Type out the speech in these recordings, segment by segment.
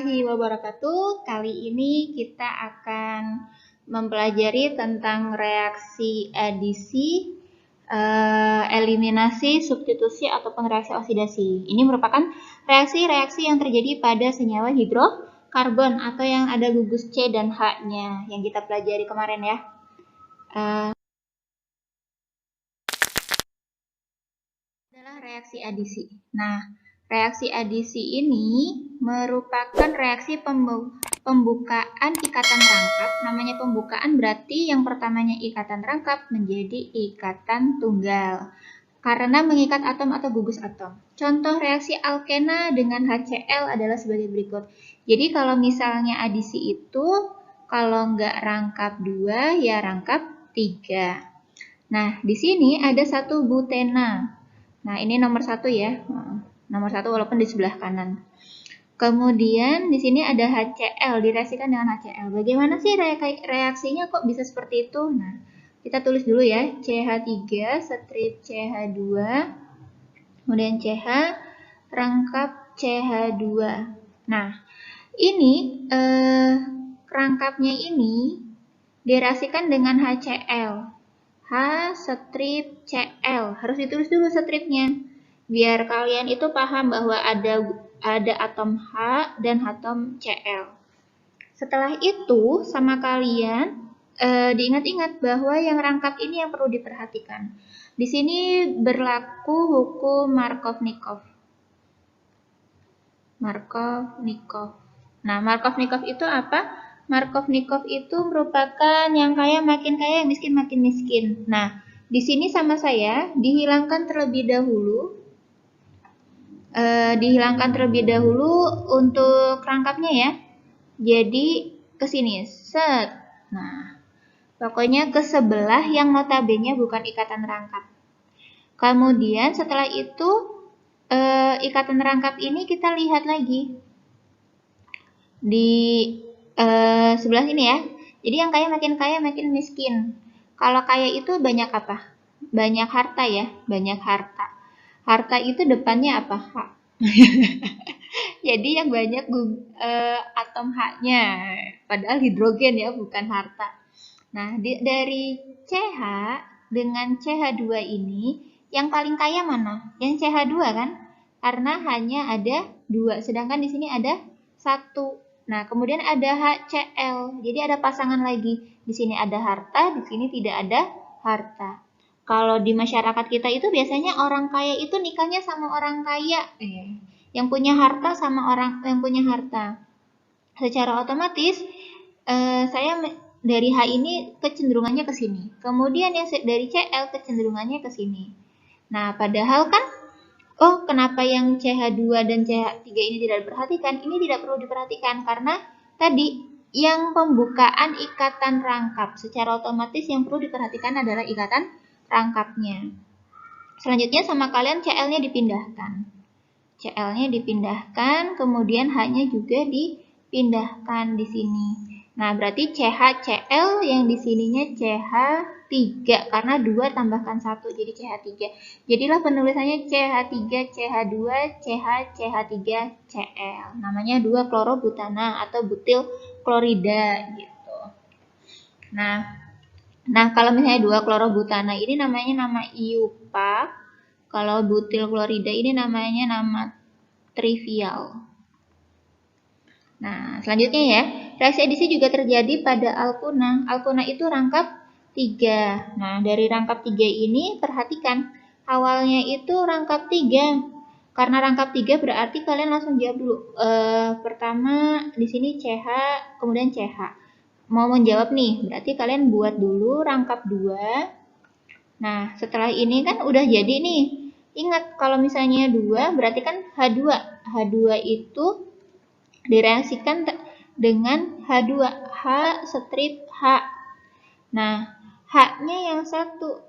warahmatullahi wabarakatuh. Kali ini kita akan mempelajari tentang reaksi adisi, eliminasi, substitusi, ataupun reaksi oksidasi. Ini merupakan reaksi-reaksi yang terjadi pada senyawa hidrokarbon atau yang ada gugus C dan H-nya yang kita pelajari kemarin ya. Adalah reaksi adisi. Nah, reaksi adisi ini merupakan reaksi pembukaan ikatan rangkap. Namanya pembukaan berarti yang pertamanya ikatan rangkap menjadi ikatan tunggal karena mengikat atom atau gugus atom. Contoh reaksi alkena dengan HCl adalah sebagai berikut. Jadi kalau misalnya adisi itu kalau nggak rangkap 2 ya rangkap 3. Nah, di sini ada satu butena. Nah, ini nomor 1 ya. Nomor 1 walaupun di sebelah kanan. Kemudian di sini ada HCl, direaksikan dengan HCl. Bagaimana sih reaksinya kok bisa seperti itu? Nah, kita tulis dulu ya. CH3 strip CH2. Kemudian CH rangkap CH2. Nah, ini rangkapnya ini direaksikan dengan HCl. H strip Cl. Harus ditulis dulu stripnya. Biar kalian itu paham bahwa ada atom H dan atom Cl. Setelah itu sama kalian diingat-ingat bahwa yang rangkap ini yang perlu diperhatikan. Di sini berlaku hukum Markovnikov. Nah, Markovnikov itu apa? Markovnikov itu merupakan yang kaya makin kaya, yang miskin makin miskin. Nah, di sini sama saya dihilangkan terlebih dahulu. Untuk rangkapnya ya. Jadi ke sini, set. Nah, pokoknya ke sebelah yang notabene bukan ikatan rangkap. Kemudian setelah itu ikatan rangkap ini kita lihat lagi di sebelah sini ya. Jadi yang kaya makin miskin. Kalau kaya itu banyak apa? Banyak harta ya, banyak harta. Harta itu depannya apa? H. Jadi yang banyak atom H-nya. Padahal hidrogen ya, bukan harta. Nah, dari CH dengan CH2 ini, yang paling kaya mana? Yang CH2 kan? Karena hanya ada 2, sedangkan di sini ada 1. Nah, kemudian ada HCl. Jadi ada pasangan lagi. Di sini ada harta, di sini tidak ada harta. Kalau di masyarakat kita itu biasanya orang kaya itu nikahnya sama orang kaya. Yang punya harta sama orang yang punya harta. Secara otomatis saya dari H ini kecenderungannya ke sini. Kemudian yang dari Cl kecenderungannya ke sini. Nah, padahal kan kenapa yang CH2 dan CH3 ini tidak diperhatikan? Ini tidak perlu diperhatikan karena tadi yang pembukaan ikatan rangkap. Secara otomatis yang perlu diperhatikan adalah ikatan rangkapnya. Selanjutnya sama kalian Cl-nya dipindahkan. Cl-nya dipindahkan, kemudian H-nya juga dipindahkan di sini. Nah, berarti CHCl yang di sininya CH3 karena 2 tambahkan 1 jadi CH3. Jadilah penulisannya CH3, CH2, CH, CH3, Cl. Namanya 2 klorobutana atau butil klorida gitu. Nah, kalau misalnya 2 klorobutana ini namanya nama IUPAC. Kalau butil klorida ini namanya nama trivial. Nah, selanjutnya ya, reaksi adisi juga terjadi pada alkuna. Alkuna itu rangkap 3. Nah, dari rangkap 3 ini perhatikan, awalnya itu rangkap 3. Karena rangkap 3 berarti kalian langsung jawab dulu. Pertama di sini CH, kemudian CH. Mau menjawab nih, berarti kalian buat dulu rangkap 2. Nah, setelah ini kan udah jadi nih. Ingat, kalau misalnya 2 berarti kan H2. H2 itu direaksikan dengan H2, H strip H. Nah, H-nya yang satu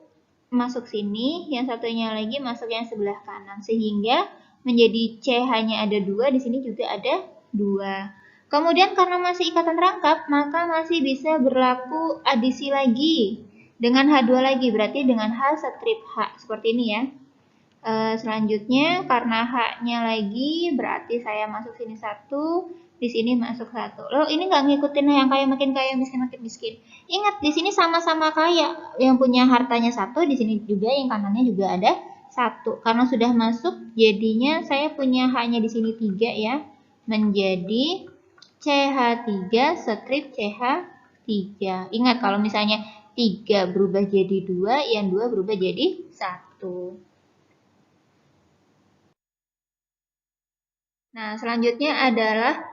masuk sini, yang satunya lagi masuk yang sebelah kanan, sehingga menjadi CH-nya ada 2, di sini juga ada 2. Kemudian karena masih ikatan rangkap, maka masih bisa berlaku adisi lagi dengan H2 lagi, berarti dengan H strip H, seperti ini ya. Selanjutnya karena H-nya lagi berarti saya masuk sini 1, di sini masuk 1. Loh, ini nggak ngikutin yang kaya makin kaya, miskin makin miskin. Ingat, di sini sama-sama kaya. Yang punya hartanya 1, di sini juga yang kanannya juga ada 1. Karena sudah masuk, jadinya saya punya H-nya di sini 3 ya. Menjadi CH3 strip CH3. Ingat, kalau misalnya 3 berubah jadi 2, yang 2 berubah jadi 1. Nah, selanjutnya adalah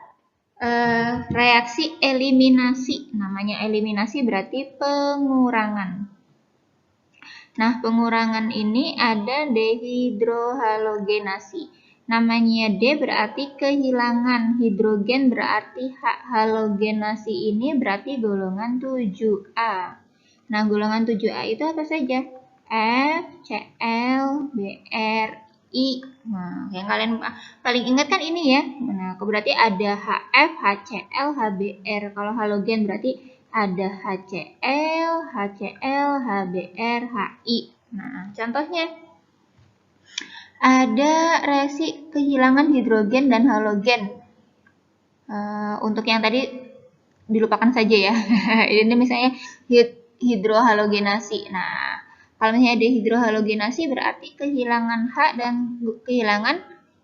reaksi eliminasi. Namanya eliminasi berarti pengurangan. Nah, pengurangan ini ada dehidrohalogenasi. Namanya D berarti kehilangan, hidrogen berarti H. Halogenasi ini berarti golongan 7A. Nah, golongan 7A itu apa saja? F, Cl, Br, I. Nah, yang kalian paling ingat kan ini ya. Nah, berarti ada HF, HCl, HBr. Kalau halogen berarti ada HCl, HCl, HBr, HI. Nah, contohnya ada reaksi kehilangan hidrogen dan halogen. Untuk yang tadi dilupakan saja ya. Ini misalnya hidrohalogenasi. Nah, kalau misalnya dehidrohalogenasi berarti kehilangan H dan kehilangan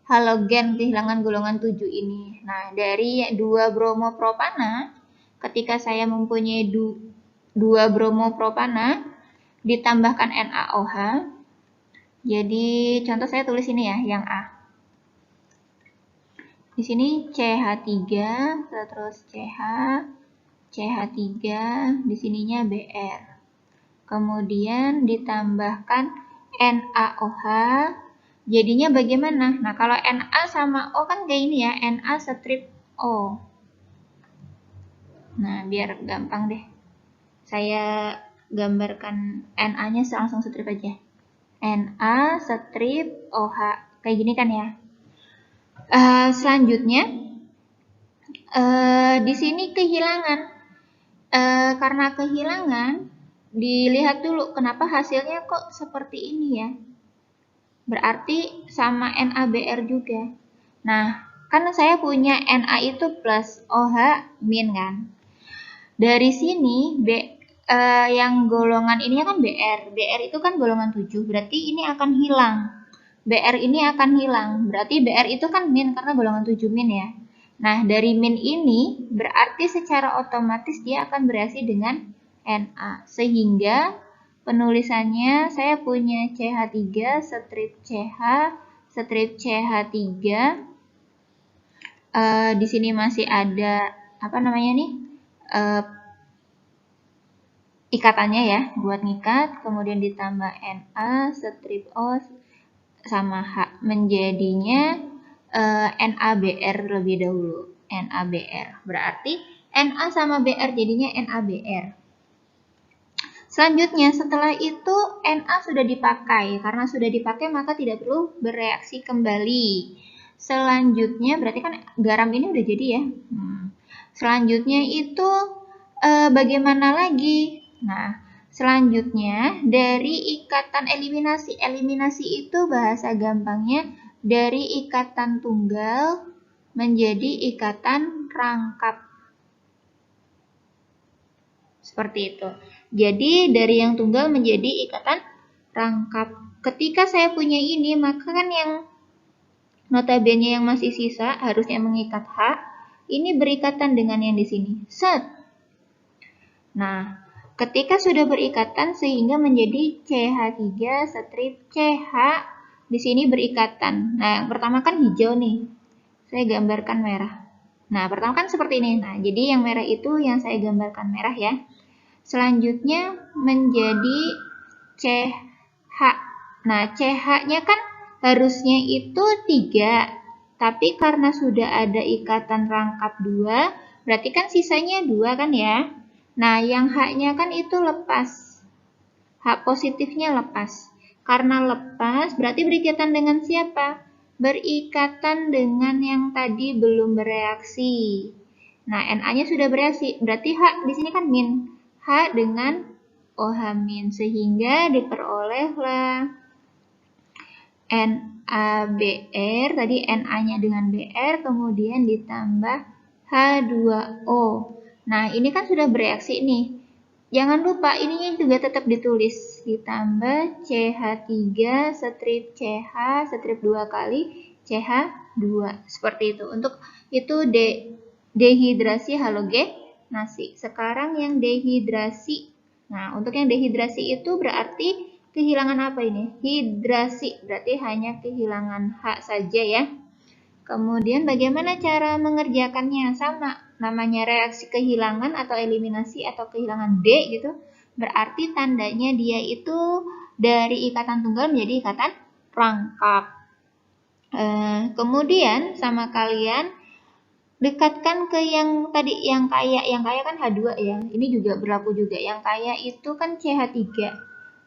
halogen, kehilangan golongan 7 ini. Nah, dari 2 bromopropana, ketika saya mempunyai 2 bromopropana ditambahkan NaOH, jadi contoh saya tulis ini ya, yang A. Di sini CH3, terus CH3, di sininya Br. Kemudian ditambahkan NaOH, jadinya bagaimana? Nah, kalau Na sama O kan kayak ini ya, Na strip O. Nah, biar gampang deh. Saya gambarkan Na-nya langsung strip aja. Na strip OH. Kayak gini kan ya. Selanjutnya, di sini kehilangan. Karena kehilangan, dilihat dulu kenapa hasilnya kok seperti ini ya. Berarti sama NaBr juga. Nah, kan saya punya Na itu plus, OH min kan. Dari sini, yang golongan ini kan Br. Br itu kan golongan 7, berarti ini akan hilang. Br ini akan hilang, berarti Br itu kan min karena golongan 7 min ya. Nah, dari min ini berarti secara otomatis dia akan bereaksi dengan Na. Sehingga penulisannya saya punya CH3 strip CH strip CH3. Di sini masih ada apa namanya nih? Ikatannya ya, buat ngikat, kemudian ditambah Na strip O sama H, menjadinya NaBr lebih dahulu. NaBr berarti Na sama Br jadinya NaBr. Selanjutnya setelah itu Na sudah dipakai, karena sudah dipakai maka tidak perlu bereaksi kembali. Selanjutnya berarti kan garam ini udah jadi ya. Selanjutnya itu bagaimana lagi? Nah, selanjutnya dari ikatan eliminasi. Eliminasi itu bahasa gampangnya dari ikatan tunggal menjadi ikatan rangkap. Seperti itu. Jadi dari yang tunggal menjadi ikatan rangkap. Ketika saya punya ini, maka kan yang notabene yang masih sisa harusnya mengikat H, ini berikatan dengan yang di sini. Set. Nah, ketika sudah berikatan sehingga menjadi CH3 strip CH, di sini berikatan. Nah, yang pertama kan hijau nih. Saya gambarkan merah. Nah, pertama kan seperti ini. Nah, jadi yang merah itu yang saya gambarkan merah ya. Selanjutnya menjadi CH. Nah, CH-nya kan harusnya itu 3. Tapi karena sudah ada ikatan rangkap 2, berarti kan sisanya 2 kan ya. Nah, yang H-nya kan itu lepas. H positifnya lepas. Karena lepas, berarti berikatan dengan siapa? Berikatan dengan yang tadi belum bereaksi. Nah, Na-nya sudah bereaksi. Berarti H di sini kan min. H dengan OH min. Sehingga diperolehlah NaBr, tadi Na-nya dengan Br, kemudian ditambah H2O. Nah, ini kan sudah bereaksi nih. Jangan lupa ininya juga tetap ditulis. Ditambah CH3 strip CH strip 2 kali CH2. Seperti itu. Untuk itu dehidrasi halogenasi. Sekarang yang dehidrasi. Nah, untuk yang dehidrasi itu berarti kehilangan apa ini? Hidrasi, berarti hanya kehilangan H saja ya. Kemudian bagaimana cara mengerjakannya? Sama, namanya reaksi kehilangan atau eliminasi atau kehilangan D gitu. Berarti tandanya dia itu dari ikatan tunggal menjadi ikatan rangkap. Kemudian sama kalian dekatkan ke yang tadi yang kaya kan H2 ya. Ini juga berlaku juga. Yang kaya itu kan CH3.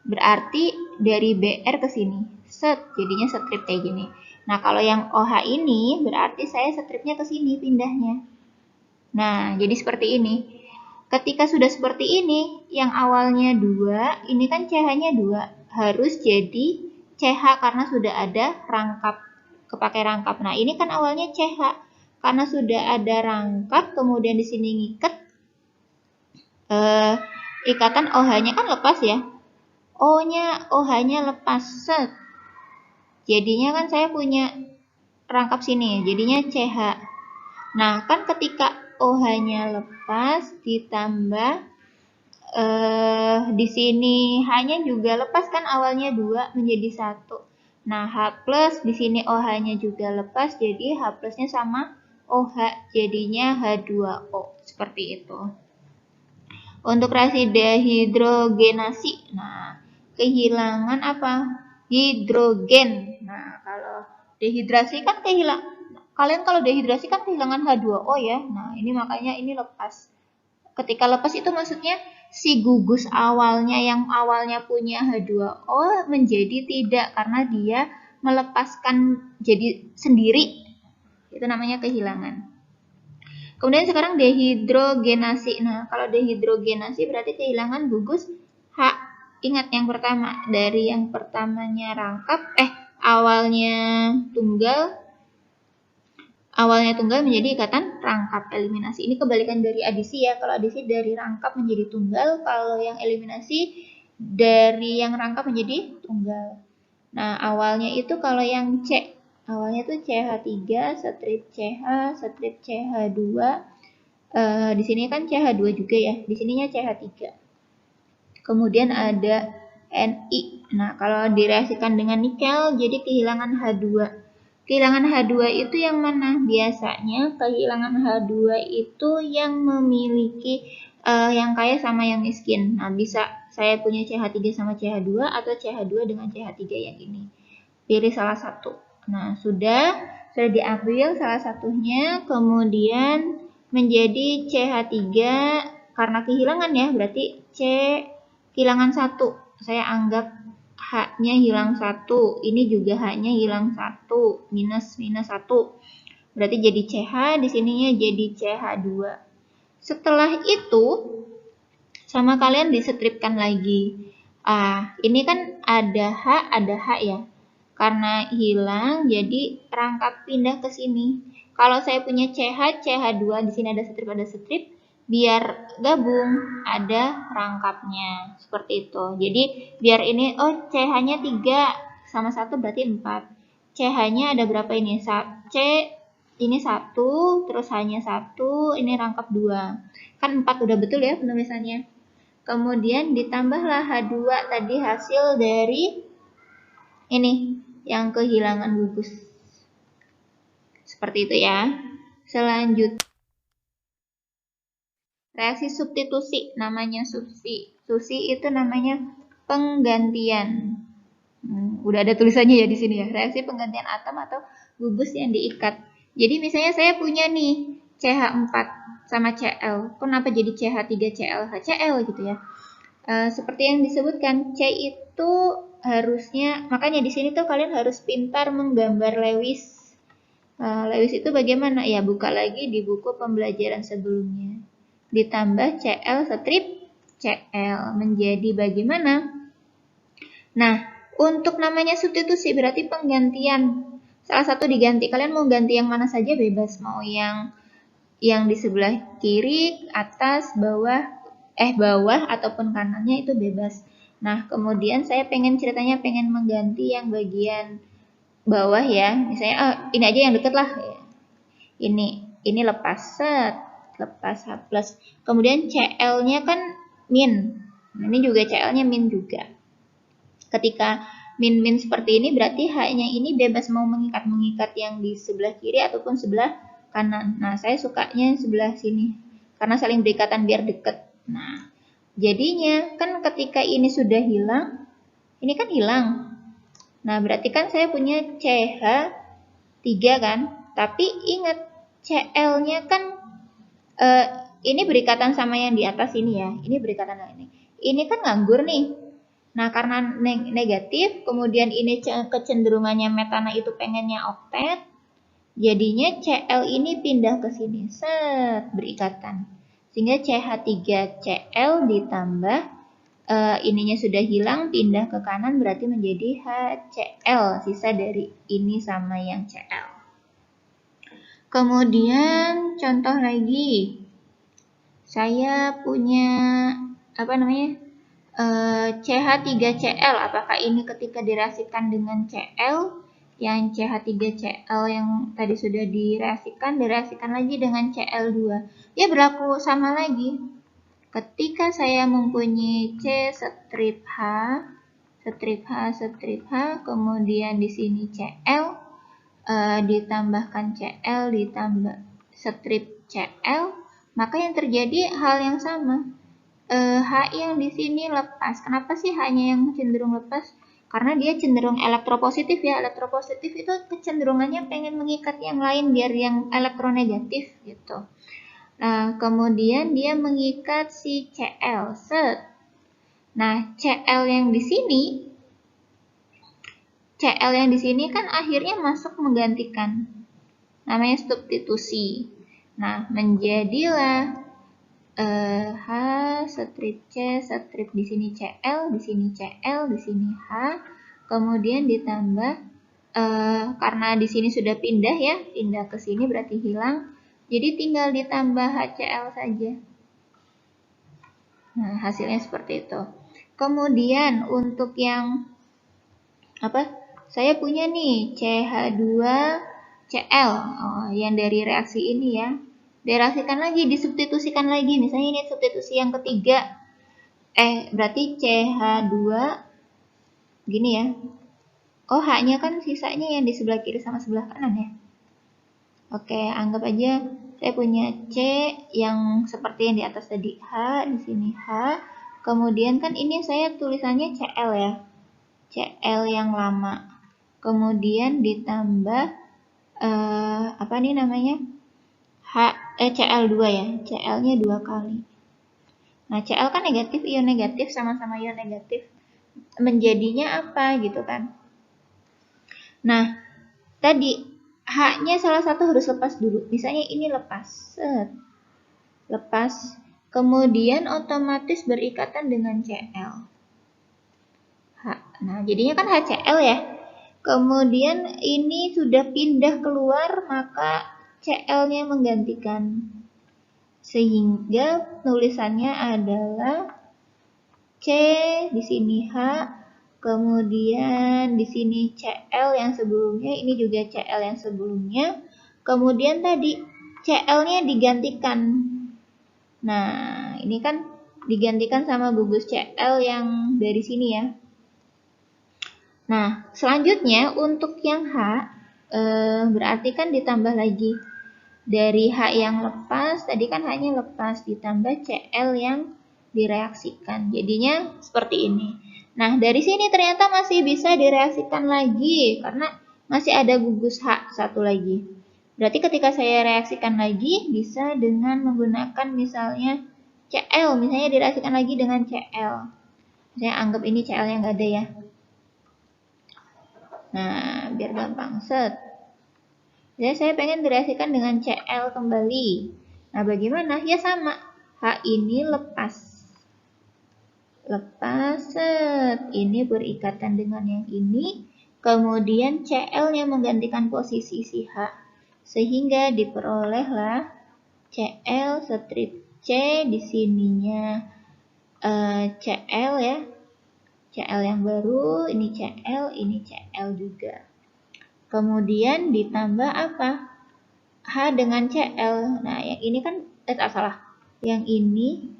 Berarti dari BR ke sini. Set, jadinya strip kayak gini. Nah, kalau yang OH ini berarti saya stripnya ke sini pindahnya. Nah, jadi seperti ini. Ketika sudah seperti ini, yang awalnya 2, ini kan CH-nya 2. Harus jadi CH karena sudah ada rangkap, kepakai rangkap. Nah, ini kan awalnya CH. Karena sudah ada rangkap, kemudian di sini ngikat, ikatan OH-nya kan lepas ya. OH-nya lepas, set. Jadinya kan saya punya rangkap sini, jadinya CH. Nah, kan ketika OH-nya lepas ditambah di sini H-nya juga lepas kan awalnya 2 menjadi 1. Nah, H plus di sini OH-nya juga lepas, jadi H plusnya sama OH, jadinya H2O. Seperti itu. Untuk reaksi dehidrogenasi, nah, kehilangan apa? Hidrogen. Nah, kalau dehidrasi kan kalian kalau dehidrasi kan kehilangan H2O ya. Nah, ini makanya ini lepas. Ketika lepas itu maksudnya si gugus awalnya yang awalnya punya H2O menjadi tidak karena dia melepaskan jadi sendiri. Itu namanya kehilangan. Kemudian sekarang dehidrogenasi. Nah, kalau dehidrogenasi berarti kehilangan gugus H. Ingat yang pertama, dari yang pertamanya rangkap, awalnya tunggal menjadi ikatan rangkap. Eliminasi ini kebalikan dari adisi ya. Kalau adisi dari rangkap menjadi tunggal, kalau yang eliminasi dari yang rangkap menjadi tunggal. Nah, awalnya itu kalau yang C, awalnya itu CH3 strip CH strip CH2. Di sini kan CH2 juga ya. Di sininya CH3. Kemudian ada Ni. Nah, kalau direaksikan dengan nikel jadi kehilangan H2. Kehilangan H2 itu yang mana? Biasanya kehilangan H2 itu yang memiliki yang kaya sama yang miskin. Nah, bisa saya punya CH3 sama CH2 atau CH2 dengan CH3 yang ini. Pilih salah satu. Nah, sudah diambil salah satunya, kemudian menjadi CH3 karena kehilangan ya, berarti C kehilangan 1. Saya anggap H-nya hilang 1. Ini juga H-nya hilang 1. Minus 1. Berarti jadi CH, di sininya jadi CH2. Setelah itu, sama kalian distripkan lagi. Ini kan ada H ya. Karena hilang, jadi rangkap pindah ke sini. Kalau saya punya CH, CH2, di sini ada strip, biar gabung ada rangkapnya seperti itu. Jadi biar ini CH-nya 3 sama 1 berarti 4. CH-nya ada berapa ini? C ini 1, terus H-nya 1, ini rangkap 2. Kan 4 udah betul ya penulisannya. Kemudian ditambahlah H2 tadi hasil dari ini yang kehilangan gugus. Seperti itu ya. Selanjutnya reaksi substitusi, namanya substitusi itu namanya penggantian. Udah ada tulisannya ya di sini ya. Reaksi penggantian atom atau gugus yang diikat. Jadi misalnya saya punya nih CH4 sama Cl. Kenapa jadi CH3Cl HCl gitu ya? Seperti yang disebutkan, C itu harusnya, makanya di sini tuh kalian harus pintar menggambar Lewis. Lewis itu bagaimana? Ya, buka lagi di buku pembelajaran sebelumnya. Ditambah Cl strip Cl menjadi bagaimana? Nah, Untuk namanya substitusi berarti penggantian. Salah satu diganti. Kalian mau ganti yang mana saja bebas. Mau yang di sebelah kiri, atas, bawah ataupun kanannya itu bebas. Nah, kemudian saya pengen mengganti yang bagian bawah ya. Misalnya ini aja yang deket lah ya. Ini lepas lepas H+. Kemudian CL-nya kan min. Nah, ini juga CL-nya min juga. Ketika min-min seperti ini berarti H-nya ini bebas mau mengikat yang di sebelah kiri ataupun sebelah kanan. Nah, saya sukanya sebelah sini karena saling berikatan biar deket. Nah, jadinya kan ketika ini sudah hilang, ini kan hilang. Nah, berarti kan saya punya CH3 kan? Tapi ingat CL-nya kan ini berikatan sama yang di atas ini ya. Ini berikatan sama ini. Ini kan nganggur nih. Nah, karena negatif, kemudian ini kecenderungannya metana itu pengennya oktet, jadinya Cl ini pindah ke sini, berikatan. Sehingga CH3Cl ditambah, ininya sudah hilang, pindah ke kanan berarti menjadi HCl, sisa dari ini sama yang Cl. Kemudian contoh lagi, saya punya, CH3Cl, apakah ini ketika direaksikan dengan Cl, yang CH3Cl yang tadi sudah direaksikan lagi dengan Cl2. Ya berlaku sama lagi. Ketika saya mempunyai C strip H, kemudian di sini Cl, ditambahkan Cl, ditambah strip Cl, maka yang terjadi hal yang sama. H yang di sini lepas. Kenapa sih H-nya yang cenderung lepas? Karena dia cenderung elektropositif ya. Elektropositif itu kecenderungannya pengen mengikat yang lain biar yang elektronegatif gitu. Nah, kemudian dia mengikat si Cl. Nah, Cl yang di sini kan akhirnya masuk menggantikan. Namanya substitusi. Nah, menjadilah H strip C strip di sini Cl, di sini Cl, di sini H, kemudian ditambah karena di sini sudah pindah ya, pindah ke sini berarti hilang, jadi tinggal ditambah HCl saja. Nah, hasilnya seperti itu. Kemudian untuk yang saya punya nih CH2Cl, yang dari reaksi ini ya. Direaksikan lagi, disubstitusikan lagi. Misalnya ini substitusi yang ketiga. Berarti CH2 gini ya. Oh, H-nya kan sisanya yang di sebelah kiri sama sebelah kanan ya. Oke, anggap aja saya punya C yang seperti yang di atas tadi. H, di sini H. Kemudian kan ini saya tulisannya Cl ya. Cl yang lama. Kemudian ditambah Cl2 ya, Cl-nya 2 kali. Nah, Cl kan negatif, ion negatif, sama-sama ion negatif. Menjadinya apa gitu kan. Nah, tadi H-nya salah satu harus lepas dulu. Misalnya ini lepas. Lepas. Kemudian otomatis berikatan dengan Cl. Nah, jadinya kan HCl ya. Kemudian ini sudah pindah keluar, maka Cl-nya menggantikan. Sehingga tulisannya adalah C, di sini H, kemudian di sini Cl yang sebelumnya, ini juga Cl yang sebelumnya. Kemudian tadi Cl-nya digantikan. Nah, ini kan digantikan sama gugus Cl yang dari sini ya. Nah, selanjutnya untuk yang H, berarti kan ditambah lagi. Dari H yang lepas, tadi kan H-nya lepas, ditambah Cl yang direaksikan. Jadinya seperti ini. Nah, dari sini ternyata masih bisa direaksikan lagi, karena masih ada gugus H satu lagi. Berarti ketika saya reaksikan lagi, bisa dengan menggunakan misalnya Cl, misalnya direaksikan lagi dengan Cl. Saya anggap ini Cl yang nggak ada ya. Nah, biar gampang. Jadi saya pengen direaksikan dengan Cl kembali. Nah, bagaimana? Ya sama. H ini lepas. lepas, set. Ini berikatan dengan yang ini. Kemudian Cl-nya menggantikan posisi si H. Sehingga diperolehlah Cl strip C di sininya Cl ya. Cl yang baru, ini Cl juga. Kemudian ditambah apa? H dengan Cl. Nah, yang ini kan salah. Yang ini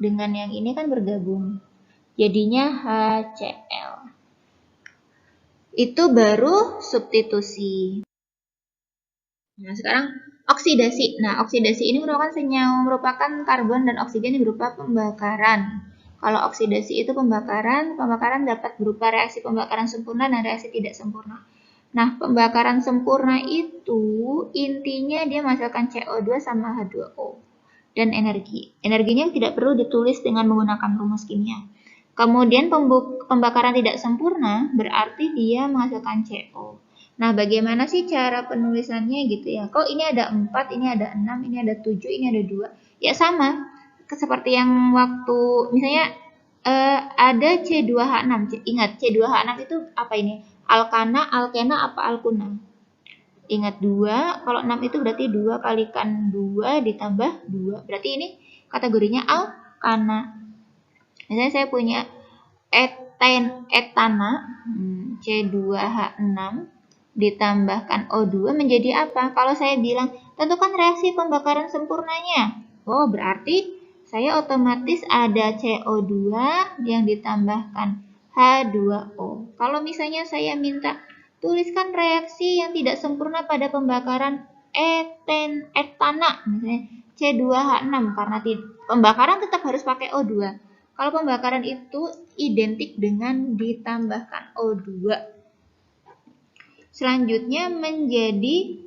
dengan yang ini kan bergabung. Jadinya HCl. Itu baru substitusi. Nah, sekarang oksidasi. Nah, oksidasi ini merupakan karbon dan oksigen yang berupa pembakaran. Kalau oksidasi itu pembakaran dapat berupa reaksi pembakaran sempurna dan reaksi tidak sempurna. Nah, pembakaran sempurna itu intinya dia menghasilkan CO2 sama H2O dan energi. Energinya tidak perlu ditulis dengan menggunakan rumus kimia. Kemudian pembakaran tidak sempurna berarti dia menghasilkan CO. Nah, bagaimana sih cara penulisannya gitu ya? Kok ini ada 4, ini ada 6, ini ada 7, ini ada 2. Ya sama, seperti yang waktu misalnya ada C2H6. Ingat, C2H6 itu apa ini? Alkana, alkena, apa alkuna? Ingat 2, kalau 6 itu berarti 2 kalikan 2 ditambah 2. Berarti ini kategorinya alkana. Misalnya saya punya etana C2H6 ditambahkan O2 menjadi apa? Kalau saya bilang tentukan reaksi pembakaran sempurnanya. Oh, berarti saya otomatis ada CO2 yang ditambahkan H2O. Kalau misalnya saya minta tuliskan reaksi yang tidak sempurna pada pembakaran etana, misalnya C2H6, karena pembakaran tetap harus pakai O2. Kalau pembakaran itu identik dengan ditambahkan O2. Selanjutnya menjadi,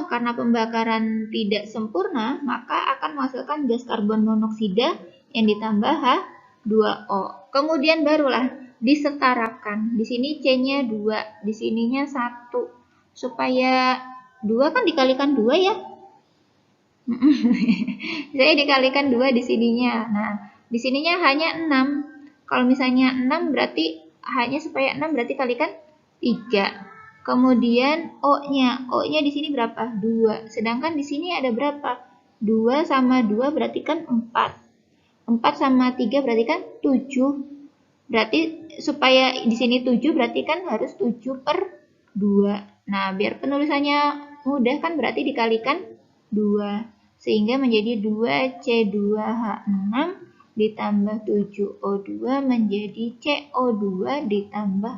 karena pembakaran tidak sempurna, maka akan menghasilkan gas karbon monoksida yang ditambah H2O. Kemudian barulah disetarakan. Di sini C-nya 2, di sininya 1. Supaya 2 kan dikalikan 2 ya. Saya dikalikan 2 di sininya. Nah, di sininya hanya 6. Kalau misalnya 6 berarti hanya supaya 6 berarti kalikan 3. Kemudian O-nya di sini berapa? 2. Sedangkan di sini ada berapa? 2 sama 2 berarti kan 4. 4 sama 3 berarti kan 7. Berarti supaya di sini 7 berarti kan harus 7 per 2. Nah, biar penulisannya mudah kan berarti dikalikan 2. Sehingga menjadi 2C2H6 ditambah 7O2 menjadi CO2 ditambah,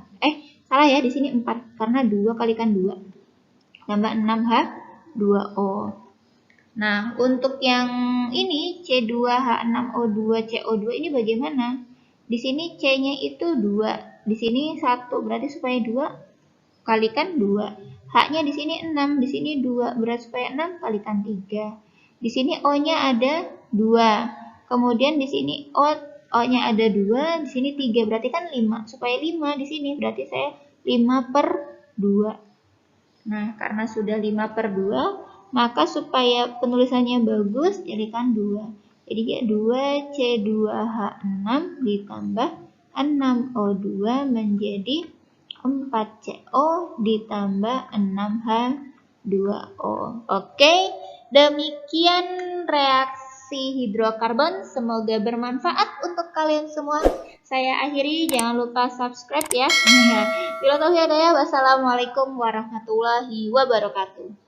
salah ya, di sini 4, karena 2 kalikan 2, tambah 6H2O. Nah, untuk yang ini C2H6O2 CO2 ini bagaimana? Di sini C-nya itu 2, di sini 1, berarti supaya 2 kalikan 2. H-nya di sini 6, di sini 2, berarti supaya 6 kalikan 3. Di sini O-nya ada 2. Kemudian di sini O-nya ada 2, di sini 3, berarti kan 5. Supaya 5 di sini berarti saya 5 per 2. Nah, karena sudah 5 per 2, maka supaya penulisannya bagus jadikan 2. Jadi ya 2C2H6 ditambah 6O2 menjadi 4CO ditambah 6H2O. Oke, demikian reaksi hidrokarbon. Semoga bermanfaat untuk kalian semua. Saya akhiri, jangan lupa subscribe ya. Bila tahu hidayah, wassalamualaikum warahmatullahi wabarakatuh.